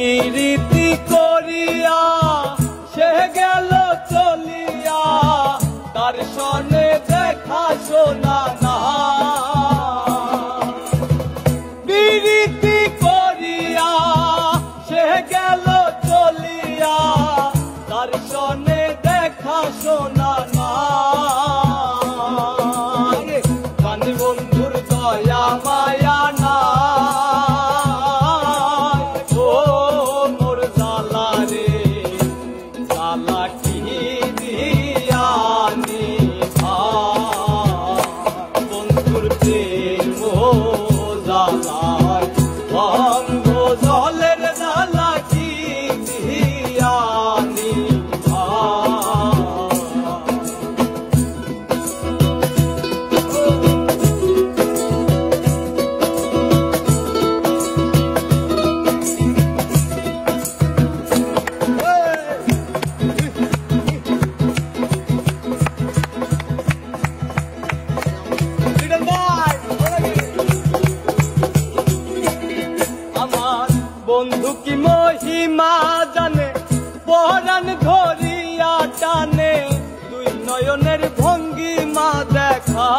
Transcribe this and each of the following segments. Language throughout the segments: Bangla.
পিরিতি করিয়া সে গেল চলিয়া, তার সনে দেখা শোনা না। পিরিতি করিয়া সে গেল চলিয়া, তার সনে দেখা শোনা না। প্রাণ বন্ধুর দয়া মায়া না, জলের জ্বালা কি দিয়ানি বন্ধু কি মহিমা জানে, পরাণ ধরিয়া টানে, দুই নয়নের ভঙ্গিমা দেখা।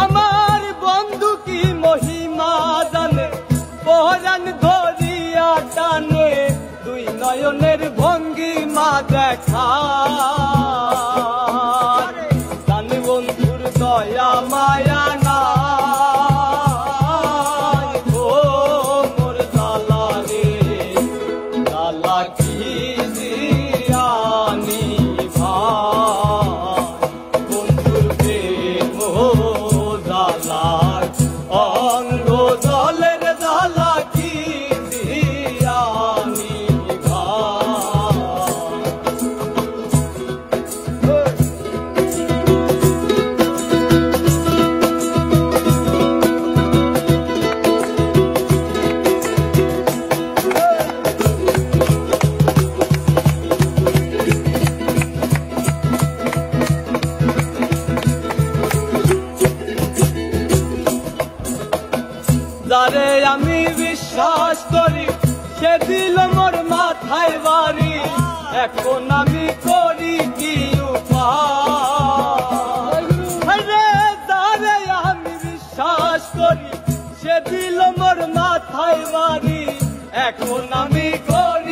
আমার বন্ধু কি মহিমা জানে, পরাণ ধরিয়া টানে, দুই নয়নের ভঙ্গিমা দেখা। প্রাণ বন্ধুর দয়া মায়া না, জলের জ্বালা কি দিয়ানি যারে আমি বিশ্বাস করি, সে দিল মোর মাথায় বাড়ি, এখন আমি করি কি উপায়। যারে আমি বিশ্বাস করি, সে দিল মোর মাথায় বাড়ি, এখন আমি করি